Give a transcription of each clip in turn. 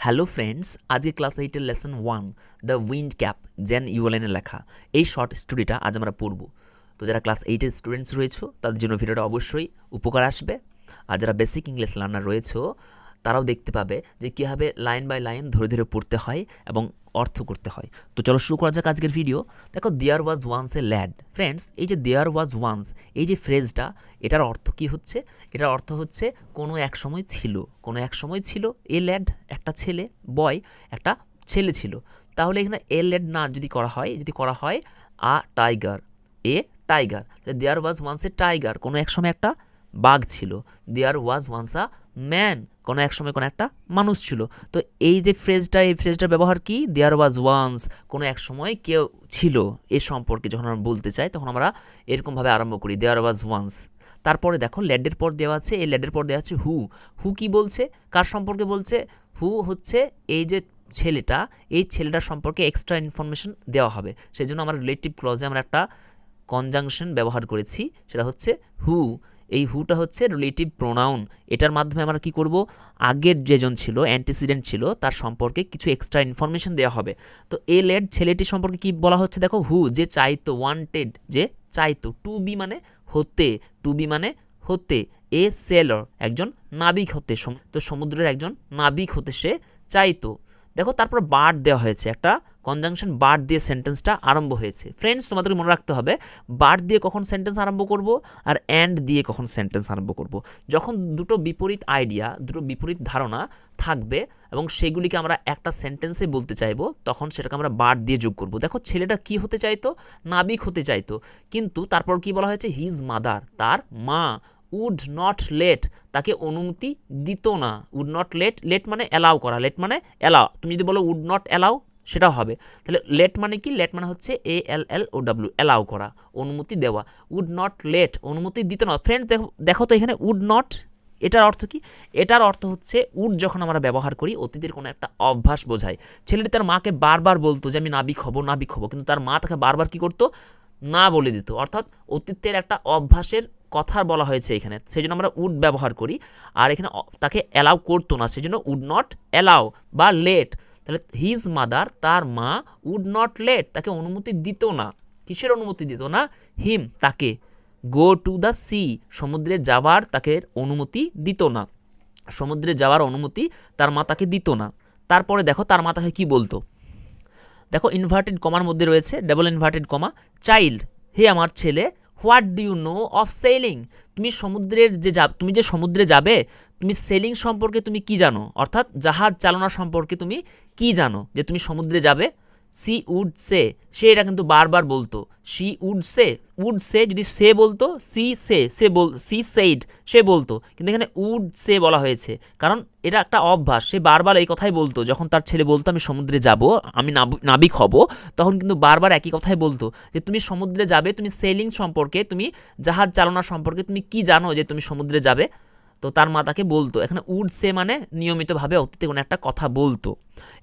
Hello friends, আজকে class 8-এর lesson 1 the wind cap Jane ইউলেনে লেখা এই শর্ট স্টোরিটা আজ আমরা পড়ব। তো যারা ক্লাস 8-এর স্টুডেন্টস রয়েছে তাদের জন্য ভিডিওটা অবশ্যই উপকার আসবে, আর যারা বেসিক ইংলিশ লার্নার রয়েছে তারাও দেখতে পাবে যে কীভাবে লাইন বাই লাইন ধরে ধরে পড়তে হয় এবং অর্থ করতে হয়। তো চলো শুরু করা যাক আজকের ভিডিও। দেখো, there was once a lad. Friends, এই যে দেয়ার ওয়াজ ওয়ান্স এই যে ফ্রেজটা, এটার অর্থ কি হচ্ছে? এটার অর্থ হচ্ছে কোনো এক সময় ছিল, কোনো এক সময় ছিল। এ ল্যাড একটা ছেলে, বয় একটা ছেলে ছিল। তাহলে এখানে এ ল্যাড না যদি করা হয় a tiger, a tiger, there was once a tiger, কোনো এক সময় একটা বাঘ ছিল। দেয়ার ওয়াজ ওয়ান্স আ ম্যান, কোনো এক সময় কোনো একটা মানুষ ছিল। তো এই যে ফ্রেজটা, এই ফ্রেজটার ব্যবহার কি? দেয়ার ওয়াজ ওয়ান্স, কোনো এক সময় কেউ ছিল। এ সম্পর্কে যখন আমরা বলতে চাই তখন আমরা এরকমভাবে আরম্ভ করি, দেয়ার ওয়াজ ওয়ান্স। তারপরে দেখো, ল্যাডের পর দেওয়া আছে, এই ল্যাডের পর দেওয়া আছে হু। হু কি বলছে? কার সম্পর্কে বলছে? হু হচ্ছে এই যে ছেলেটা, এই ছেলেটার সম্পর্কে এক্সট্রা ইনফরমেশন দেওয়া হবে। সেই জন্য আমরা রিলেটিভ ক্লজে আমরা একটা কনজাংশন ব্যবহার করেছি, সেটা হচ্ছে হু। এই হুটা হচ্ছে রিলেটিভ প্রোনাউন। এটার মাধ্যমে আমরা কি করব? আগের যেজন ছিল, অ্যান্টিসিডেন্ট ছিল, তার সম্পর্কে কিছু এক্সট্রা ইনফরমেশন দেওয়া হবে। তো এ লেড ছেলেটি সম্পর্কে কি বলা হচ্ছে? দেখো, হু যে চাইতো, ওয়ান্টেড যে চাইতো, টু বি মানে হতে, টু বি মানে হতে, এ সেলর একজন নাবিক হতে, তো সমুদ্রের একজন নাবিক হতে সে চাইতো। দেখো, তারপর বার্ড দেওয়া হয়েছে, একটা কনজাংশন বার্ড দিয়ে সেন্টেন্সটা আরম্ভ হয়েছে। ফ্রেন্ডস, তোমাদের মনে রাখতে হবে বার্ড দিয়ে কখন সেন্টেন্স আরম্ভ করব আর অ্যান্ড দিয়ে কখন সেন্টেন্স আরম্ভ করব। যখন দুটো বিপরীত আইডিয়া, দুটো বিপরীত ধারণা থাকবে এবং সেগুলিকে আমরা একটা সেন্টেন্সে বলতে চাইবো, তখন সেটাকে আমরা বার্ড দিয়ে যোগ করব। দেখো, ছেলেটা কি হতে চাইতো? নাবিক হতে চাইতো, কিন্তু তারপর কি বলা হয়েছে? হিজ মাদার, তার মা, উড নট লেট, তাকে অনুমতি দিত না। উড নট লেট, লেট মানে অ্যালাউ করা, লেট মানে অ্যালাউ। তুমি যদি বলো উড নট অ্যালাউ, সেটাও হবে। তাহলে লেট মানে কি? লেট মানে হচ্ছে ALLOW, অ্যালাউ করা, অনুমতি দেওয়া। উড নট লেট, অনুমতি দিত না। ফ্রেন্ড, দেখো তো এখানে উড নট, এটার অর্থ কি? এটার অর্থ হচ্ছে উড যখন আমরা ব্যবহার করি অতীতের কোনো একটা অভ্যাস বোঝায়। ছেলেটি তার মাকে বারবার বলতো যে আমি নাবিক হব, নাবিক হব, কিন্তু তার মা তাকে বারবার কি করতো? না বলে দিত। অর্থাৎ অতীতের একটা অভ্যাসের কথা বলা হয়েছে এখানে, সেই জন্য আমরা উড ব্যবহার করি। আর এখানে তাকে অ্যালাউ করতো না, সেই জন্য উড নট অ্যালাউ বা লেট। তাহলে হিজ মাদার, তার মা, উড নট লেট, তাকে অনুমতি দিত না। কিসের অনুমতি দিত না? হিম, তাকে। গো টু দ্য সি, সমুদ্রে যাওয়ার তাকে অনুমতি দিত না। সমুদ্রে যাওয়ার অনুমতি তার মা তাকে দিত না। তারপরে দেখো, তার মা তাকে কি বলতো? দেখো, ইনভার্টেড কমার মধ্যে রয়েছে double inverted comma, child, hey আমার ছেলে, what do you know of selling, তুমি তুমি যে সমুদ্রে যাবে, তুমি সেলিং সম্পর্কে তুমি কি জানো? অর্থাৎ জাহাজ চালনা সম্পর্কে তুমি কি জানো যে তুমি সমুদ্রে যাবে? সি উড সে, সে এটা কিন্তু বারবার বলতো। সি উড সে যদি সে বলতো, সি সেইড, সে বলতো, কিন্তু এখানে উড সে বলা হয়েছে কারণ এটা একটা অভ্যাস। সে বারবার এই কথাই বলতো, যখন তার ছেলে বলতো আমি সমুদ্রে যাব, আমি নাবিক হব, তখন কিন্তু বারবার একই কথাই বলতো যে তুমি সমুদ্রে যাবে, তুমি সেলিং সম্পর্কে, তুমি জাহাজ চালনা সম্পর্কে তুমি কি জানো যে তুমি সমুদ্রে যাবে? তো তার মা তাকে বলতো। এখানে উড সে মানে নিয়মিতভাবে অতীতে কোনো একটা কথা বলতো।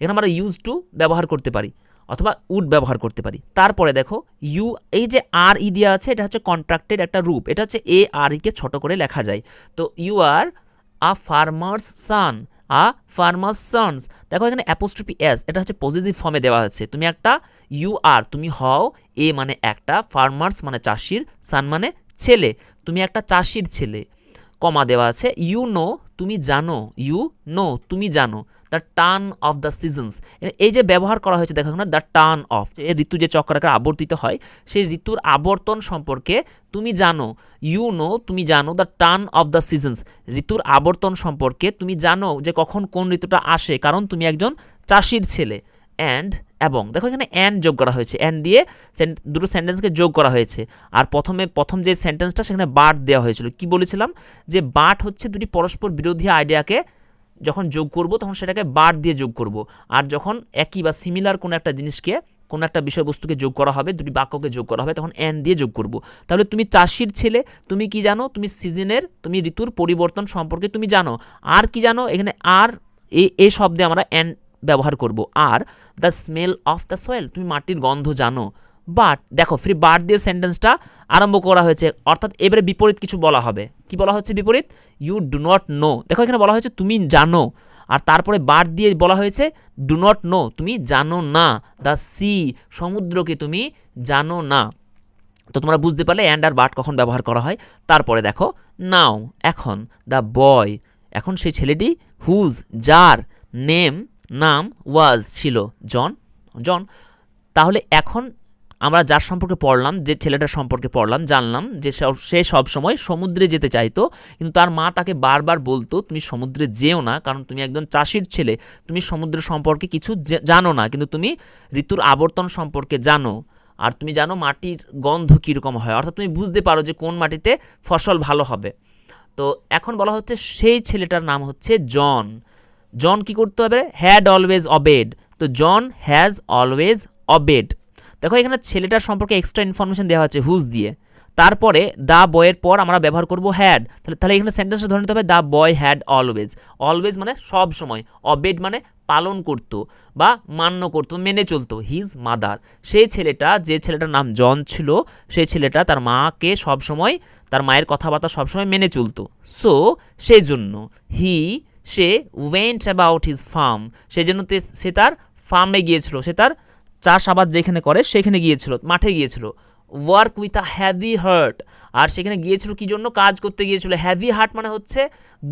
এখানে আমরা ইউজ টু ব্যবহার করতে পারি অথবা উড ব্যবহার করতে পারি। তারপরে দেখো, ইউ, এই যে আর ই দেওয়া আছে, এটা হচ্ছে কন্ট্রাক্টেড একটা রূপ, এটা হচ্ছে ARE-কে ছোট করে লেখা যায়। তো you are a farmer's son, a farmers sons. দেখো, এখানে অ্যাপোস্ট্রফি এস, এটা হচ্ছে পজিটিভ ফর্মে দেওয়া আছে। তুমি একটা, ইউ আর তুমি হও, এ মানে একটা, ফার্মার্স মানে চাষির, সান মানে ছেলে, তুমি একটা চাষির ছেলে, কমা দেওয়া আছে। ইউ নো, তুমি জানো, ইউ নো তুমি জানো, the turn off the seasons, এই যে ব্যবহার করা হয়েছে দেখো না, দ্য টার্ন অফ, এই ঋতু যে চক্রাকারে আবর্তিত হয়, সেই ঋতুর আবর্তন সম্পর্কে তুমি জানো। ইউ নো তুমি জানো, the turn off the seasons, ঋতুর আবর্তন সম্পর্কে তুমি জানো যে কখন কোন ঋতুটা আসে, কারণ তুমি একজন চাষির ছেলে। অ্যান্ড, এবং, দেখো এখানে অ্যান্ড যোগ করা হয়েছে, অ্যান্ড দিয়ে দুটো সেন্টেন্সকে যোগ করা হয়েছে। আর প্রথম যে সেন্টেন্সটা, সেখানে বাট দেওয়া হয়েছিল। কি বলেছিলাম? যে বাট হচ্ছে দুটি পরস্পর বিরোধী আইডিয়াকে যখন যোগ করব তখন সেটাকে বাট দিয়ে যোগ করব, আর যখন একই বা সিমিলার কোনো একটা জিনিসকে, কোনো একটা বিষয়বস্তুকে যোগ করা হবে, দুটি বাক্যকে যোগ করা হবে, তখন অ্যান্ড দিয়ে যোগ করব। তাহলে তুমি চাষির ছেলে, তুমি কি জানো? তুমি সিজনের, তুমি ঋতুর পরিবর্তন সম্পর্কে তুমি জানো। আর কি জানো? এখানে আর এই শব্দে আমরা অ্যান্ড ব্যবহার করব। Are the smell of the soil, তুমি মাটির গন্ধ জানো। বাট, দেখো ফ্রি বাট দিয়ে সেন্টেন্সটা আরম্ভ করা হয়েছে, অর্থাৎ এবারে বিপরীত কিছু বলা হবে। কি বলা হচ্ছে বিপরীত? ইউ ডু নট নো, দেখো এখানে বলা হয়েছে তুমি জানো, আর তারপরে বাট দিয়ে বলা হয়েছে ডু নট নো, তুমি জানো না, দ্য সি, সমুদ্রকে তুমি জানো না। তো তোমরা বুঝতে পারলে অ্যান্ড আর বাট কখন ব্যবহার করা হয়। তারপরে দেখো নাও, এখন, দ্য বয়, এখন সেই ছেলেটি, হুজ, যার, নেম, নাম, ওয়াজ, ছিল, জন, জন। তাহলে এখন আমরা যার সম্পর্কে পড়লাম, যে ছেলেটার সম্পর্কে পড়লাম, জানলাম যে সে সবসময় সমুদ্রে যেতে চাইতো, কিন্তু তার মা তাকে বারবার বলতো তুমি সমুদ্রে যেও না, কারণ তুমি একজন চাষির ছেলে, তুমি সমুদ্র সম্পর্কে কিছু জানো না, কিন্তু তুমি ঋতুর আবর্তন সম্পর্কে জানো, আর তুমি জানো মাটির গন্ধ কীরকম হয়, অর্থাৎ তুমি বুঝতে পারো যে কোন মাটিতে ফসল ভালো হবে। তো এখন বলা হচ্ছে সেই ছেলেটার নাম হচ্ছে জন। জন কি করতে হবে? Had always অবেড। তো জন হ্যাজ অলওয়েজ অবেড। দেখো এখানে ছেলেটার সম্পর্কে এক্সট্রা ইনফরমেশন দেওয়া হচ্ছে হুজ দিয়ে। তারপরে দ্য বয়ের পর আমরা ব্যবহার করব হ্যাড। তাহলে এখানে সেন্টেন্সটা ধরে নিতে হবে the boy had always. Always মানে সব সময়, অবেড মানে পালন করত বা মান্য করতো, মেনে চলতো হিজ মাদার। সেই ছেলেটা, যে ছেলেটার নাম জন ছিল, সেই ছেলেটা তার মাকে সবসময়, তার মায়ের কথাবার্তা সবসময় মেনে চলতো। সো সেই জন্য সে ওয়েন্ট অ্যাবাউট হিজ ফার্ম, সেই জন্য সে তার ফার্মে গিয়েছিল, সে তার চাষাবাদ যেখানে করে সেখানে গিয়েছিল, মাঠে গিয়েছিল। Work with a heavy heart, আর সেখানে গিয়েছিল কি জন্য? কাজ করতে গিয়েছিল। হ্যাভি হার্ট মানে হচ্ছে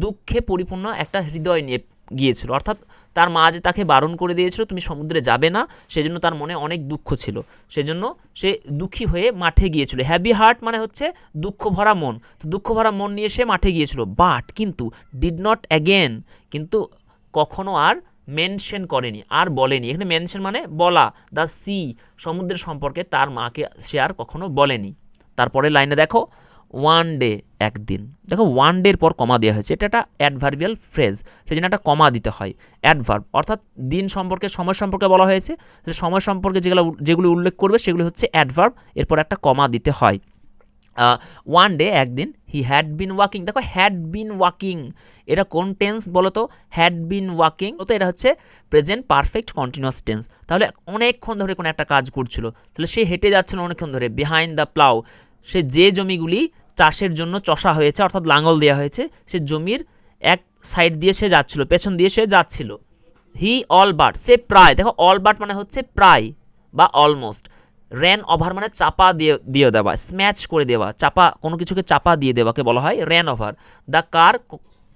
দুঃখে পরিপূর্ণ একটা হৃদয় নিয়ে গিয়েছিল, অর্থাৎ তার মা যে তাকে বারণ করে দিয়েছিল তুমি সমুদ্রে যাবে না, সেজন্য তার মনে অনেক দুঃখ ছিল, সেজন্য সে দুঃখী হয়ে মাঠে গিয়েছিল। হ্যাভি হার্ট মানে হচ্ছে দুঃখ ভরা মন, তো দুঃখ ভরা মন নিয়ে সে মাঠে গিয়েছিল। বাট কিন্তু, ডিড নট অ্যাগেন, কিন্তু কখনো আর মেনশন করেনি, আর বলেনি। এখানে মেনশন মানে বলা, দ্য সি, সমুদ্রের সম্পর্কে তার মাকে সে আর কখনো বলেনি। তারপরে লাইনে দেখো ওয়ান ডে, একদিন। দেখো ওয়ান ডের পর কমা দেওয়া হয়েছে, এটা একটা অ্যাডভার্বিয়াল ফ্রেজ, সেই জন্য একটা কমা দিতে হয়। অ্যাডভার্ব অর্থাৎ দিন সম্পর্কে, সময় সম্পর্কে বলা হয়েছে, তাহলে সময় সম্পর্কে যেগুলো উল্লেখ করবে সেগুলো হচ্ছে অ্যাডভার্ব, এরপর একটা কমা দিতে হয়। ওয়ান ডে, একদিন, হি হ্যাড বিন ওয়াকিং। দেখো হ্যাড বিন ওয়াকিং, এটা কোন টেন্স বলো তো? হ্যাড বিন ওয়াকিং, তো এটা হচ্ছে প্রেজেন্ট পারফেক্ট কন্টিনিউয়াস টেন্স। তাহলে অনেকক্ষণ ধরে কোনো একটা কাজ করছিল, তাহলে সে হেঁটে যাচ্ছিল অনেকক্ষণ ধরে। বিহাইন্ড দ্য প্লাউ, সে যে জমিগুলি চাষের জন্য চষা হয়েছে অর্থাৎ লাঙল দেওয়া হয়েছে, সে জমির এক সাইড দিয়ে সে যাচ্ছিল, পেছন দিয়ে সে যাচ্ছিল। হি অল বাট, সে প্রায়, দেখো অল বাট মানে হচ্ছে প্রায় বা অলমোস্ট। র্যান ওভার মানে চাপা দিয়ে দেওয়া, স্ম্যাচ করে দেওয়া, চাপা, কোনো কিছুকে চাপা দিয়ে দেওয়াকে বলা হয় ran over. The car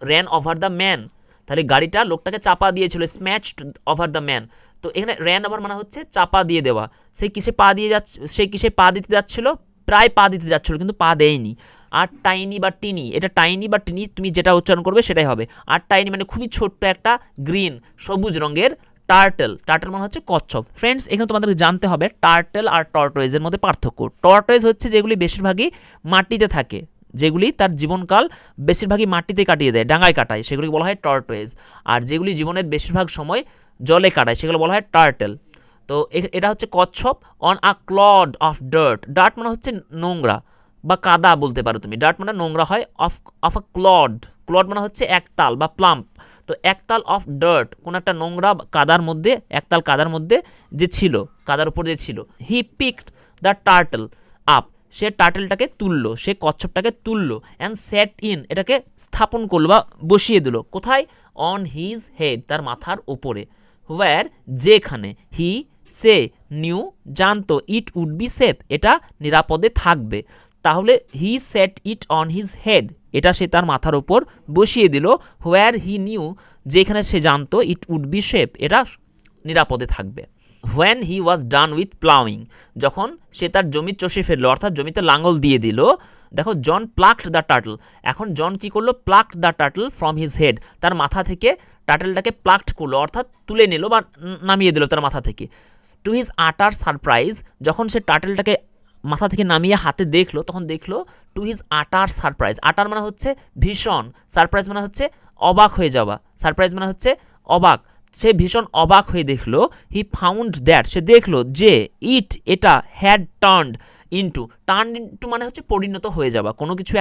ran over the man, তাহলে গাড়িটা লোকটাকে চাপা দিয়েছিল, স্ম্যাচড ওভার দ্য ম্যান। তো এখানে র্যান ওভার মানে হচ্ছে চাপা দিয়ে দেওয়া। সে কিসে পা দিতে যাচ্ছিল? প্রায় পা দিতে যাচ্ছিল, কিন্তু পা দেয়নি। আর টাইনি বা টিনি, এটা টাইনি বা টিনি তুমি যেটা উচ্চারণ করবে সেটাই হবে। আর টাইনি মানে খুবই ছোট্ট একটা গ্রিন, সবুজ রঙের টার্টেল। টার্টেল মানে হচ্ছে কচ্ছপ। ফ্রেন্ডস, এখানে তোমাদেরকে জানতে হবে টার্টেল আর টর্টয়েজের মধ্যে পার্থক্য। টর্টয়েজ হচ্ছে যেগুলি বেশিরভাগই মাটিতে থাকে, যেগুলি তার জীবনকাল বেশিরভাগই মাটিতে কাটিয়ে দেয়, ডাঙায় কাটায়, সেগুলি বলা হয় টর্টয়েজ। আর যেগুলি জীবনের বেশিরভাগ সময় জলে কাটায়, সেগুলো বলা হয় টার্টেল। তো এটা হচ্ছে কচ্ছপ। On a clod of dirt, dirt মানে হচ্ছে নোংরা বা কাদা বলতে পারো তুমি, ডার্ট মানে নোংরা হয়। অফ আ ক্লড, ক্লড মানে হচ্ছে একতাল বা প্লাম্প। তো একতাল অফ ডার্ট, কোন একটা নোংরা কাদার মধ্যে, একতাল কাদার মধ্যে যে ছিল, কাদার উপর যে ছিল। He picked the turtle up, সে টার্টেলটাকে তুললো, সে কচ্ছপটাকে তুললো। অ্যান্ড সেট ইন, এটাকে স্থাপন করলো বা বসিয়ে দিল কোথায়? অন হিজ হেড, তার মাথার ওপরে। হোয়ার, যেখানে। হি, সে, নিউ, জানতো। ইট উড বি সেফ, এটা নিরাপদে থাকবে। তাহলে he set it on his head, এটা সে তার মাথার ওপর বসিয়ে দিল। হোয়ার হি নিউ, যেখানে সে জানতো, ইট উড বি সেফ, এটা নিরাপদে থাকবে। When he was done with ploughing, যখন সে তার জমি চষে ফেললো, অর্থাৎ জমিতে লাঙল দিয়ে দিল। দেখো জন প্লাকড দ্য টার্টল, এখন জন কি করলো? Plucked the turtle from his head, তার মাথা থেকে টার্টলটাকে প্লাকড করলো, অর্থাৎ তুলে নিল বা নামিয়ে দিল তার মাথা থেকে। টু হিজ আটার সারপ্রাইজ, যখন সে টার্টলটাকে মাথা থেকে নামিয়ে হাতে দেখলো, তখন দেখলো টু হিজ আটার সারপ্রাইজ। আটার মানে হচ্ছে ভীষণ, সারপ্রাইজ মানে হচ্ছে অবাক হয়ে যাওয়া, সারপ্রাইজ মানে হচ্ছে অবাক। সে ভীষণ অবাক হয়ে দেখলো, হি ফাউন্ড দ্যাট, সে দেখলো যে এটা had turned into, turn into মানে হচ্ছে পরিণত হয়ে যাওয়া, কোনো কিছু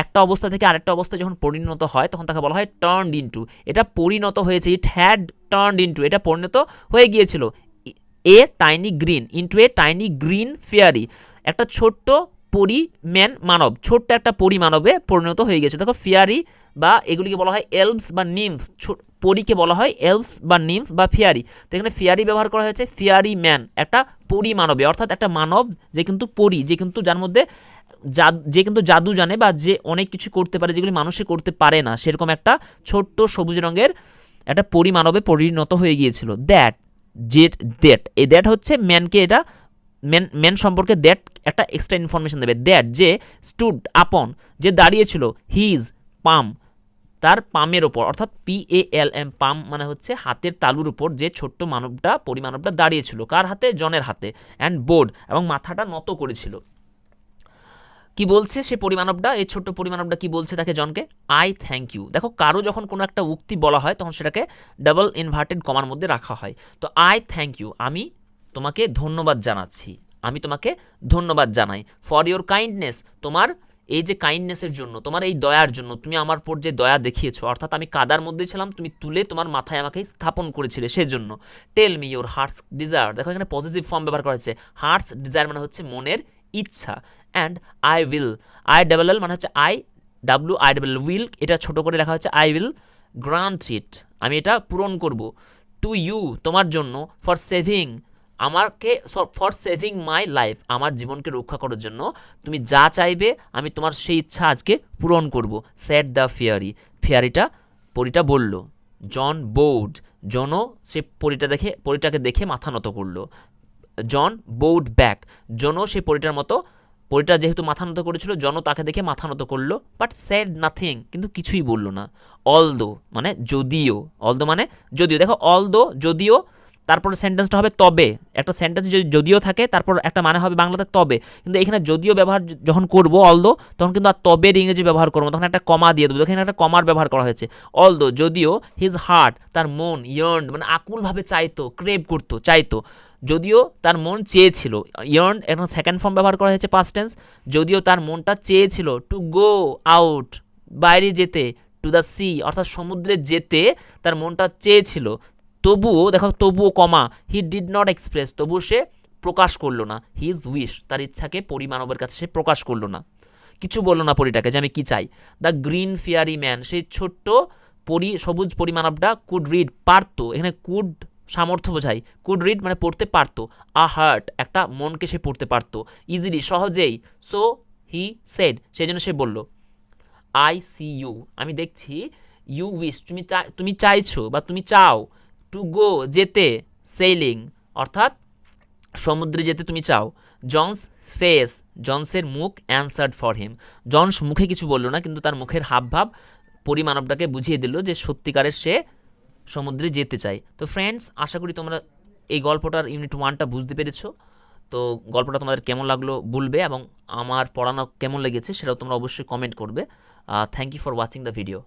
একটা অবস্থা থেকে আরেকটা অবস্থায় যখন পরিণত হয় তখন তাকে বলা হয় টার্নড ইনটু। এটা পরিণত হয়েছে, ইট হ্যাড টার্নড ইনটু, এটা পরিণত হয়ে গিয়েছিল। A tiny green into a tiny green fairy, একটা ছোট্ট পরিম্যান মানব, ছোট্ট একটা পরিমানবে পরিণত হয়ে গেছে। দেখো ফেয়ারি বা এগুলিকে বলা হয় এলভস বা নিম্ফ, পরীকে বলা হয় এলস বা নিম্ফ বা ফিয়ারি। তো এখানে ফিয়ারি ব্যবহার করা হয়েছে, ফিয়ারি ম্যান একটা পরিমানবে, অর্থাৎ একটা মানব যে কিন্তু পরী, যে কিন্তু যার মধ্যে যে কিন্তু জাদু জানে বা যে অনেক কিছু করতে পারে যেগুলি মানুষে করতে পারে না, সেরকম একটা ছোট্ট সবুজ রঙের একটা পরিমানবে পরিণত হয়ে গিয়েছিল। দ্যাট এই দ্যাট হচ্ছে ম্যানকে, এটা ম্যান সম্পর্কে দ্যাট একটা এক্সট্রা ইনফরমেশন দেবে। দ্যাট যে স্টুড আপন, যে দাঁড়িয়েছিল, হিজ পাম তার পামের ওপর, অর্থাৎ PALM পাম মানে হচ্ছে হাতের তালুর উপর যে ছোট্ট মানবটা পরিমানবটা দাঁড়িয়েছিল, কার হাতে? জনের হাতে। অ্যান্ড বোর্ড এবং মাথাটা নত করেছিল। কি বলছে সে পরিমানবটা, এই ছোট্ট পরিমানবটা কি বলছে তাকে, জনকে? I thank you. দেখো কারো যখন কোনো একটা উক্তি বলা হয় তখন সেটাকে ডাবল ইনভার্টেড কমার মধ্যে রাখা হয়। তো আই থ্যাংক ইউ, আমি তোমাকে ধন্যবাদ জানাচ্ছি, আমি তোমাকে ধন্যবাদ জানাই। ফর ইওর কাইন্ডনেস, তোমার এই যে কাইন্ডনেসের জন্য, তোমার এই দয়ার জন্য, তুমি আমার উপর যে দয়া দেখিয়েছো, অর্থাৎ আমি কাদার মধ্যে ছিলাম, তুমি তুলে তোমার মাথায় আমাকে স্থাপন করেছিলে সেজন্য। Tell me your heart's desire, দেখো এখানে পজিটিভ ফর্ম ব্যবহার করা হয়েছে। হার্টস ডিজায়ার মানে হচ্ছে মনের ইচ্ছা। অ্যান্ড আই উইল, ILL মানে হচ্ছে WILL উইল, এটা ছোট করে লেখা হচ্ছে আই উইল গ্রান্ট ইট, আমি এটা পূরণ করব। টু ইউ, তোমার জন্য। ফর সেভিং, আমাকে, ফর সেভিং মাই লাইফ, আমার জীবনকে রক্ষা করার জন্য তুমি যা চাইবে আমি তোমার সেই ইচ্ছা আজকে পূরণ করব। সেড দ্য ফিয়ারি, ফিয়ারিটা পরীটা বলল। জন বোর্ড, জনও সে পরীটাকে দেখে মাথা নত করলো। জন বোর্ড ব্যাক, জনও সেই পরীটার মতো, পরীটা যেহেতু মাথা নত করেছিল, জনও তাকে দেখে মাথা নত করলো। বাট সেড নাথিং, কিন্তু কিছুই বলল না। অলদো মানে যদিও, অলদো মানে যদিও, দেখো অলদো যদিও, তারপর সেন্টেন্সটা হবে তবে। একটা সেন্টেন্সে যদি যদিও থাকে তারপর একটা মানে হবে বাংলাতে তবে, কিন্তু এখানে যদিও ব্যবহার যখন করবো অলদো, তখন কিন্তু আর তবের ইংরেজি ব্যবহার করবো, তখন একটা কমা দিয়ে দেবো। এখানে একটা কমার ব্যবহার করা হয়েছে। অলদো যদিও, হিজ হার্ট তার মন, ইয়ার্নড মানে আকুলভাবে চাইতো, ক্রেভ করতো, চাইতো। যদিও তার মন চেয়েছিল, ইয়ার্নড এখন সেকেন্ড ফর্ম ব্যবহার করা হয়েছে পাস্ট টেন্স। যদিও তার মনটা চেয়েছিল, টু গো আউট বাইরে যেতে, টু দ্য সি অর্থাৎ সমুদ্রে যেতে তার মনটা চেয়েছিল। তবুও, দেখো তবুও কমা, হি ডিড নট এক্সপ্রেস, তবুও সে প্রকাশ করলো না, হিজ উইশ তার ইচ্ছাকে পরিমানবের কাছে সে প্রকাশ করলো না, কিছু বললো না পরিটাকে যে আমি কি চাই। দ্য গ্রিন ফিয়ারি ম্যান, সেই ছোট্ট সবুজ পরিমানবটা কুড রিড পারতো, এখানে কুড সামর্থ্য বোঝায়, কুড রিড মানে পড়তে পারতো। আ হার্ট একটা মনকে সে পড়তে পারতো, ইজিলি সহজেই। সো হি সেড সেই জন্য সে বলল। আই সি ইউ আমি দেখছি, ইউ উইশ তুমি চাইছো বা তুমি চাও, টু গো যেতে, সেইলিং অর্থাৎ সমুদ্রে যেতে তুমি চাও। জনস ফেস জনসের মুখ অ্যান্সার্ড ফর হিম, জনস মুখে কিছু বললো না, কিন্তু তার মুখের হাবভাব পরিমানবটাকে বুঝিয়ে দিল যে সত্যিকারের সে সমুদ্রে যেতে চায়। তো ফ্রেন্ডস, আশা করি তোমরা এই গল্পটার ইউনিট 1টা বুঝতে পেরেছো। তো গল্পটা তোমাদের কেমন লাগলো বলবে, এবং আমার পড়ানো কেমন লেগেছে সেটাও তোমরা অবশ্যই কমেন্ট করবে। Thank you for watching the video.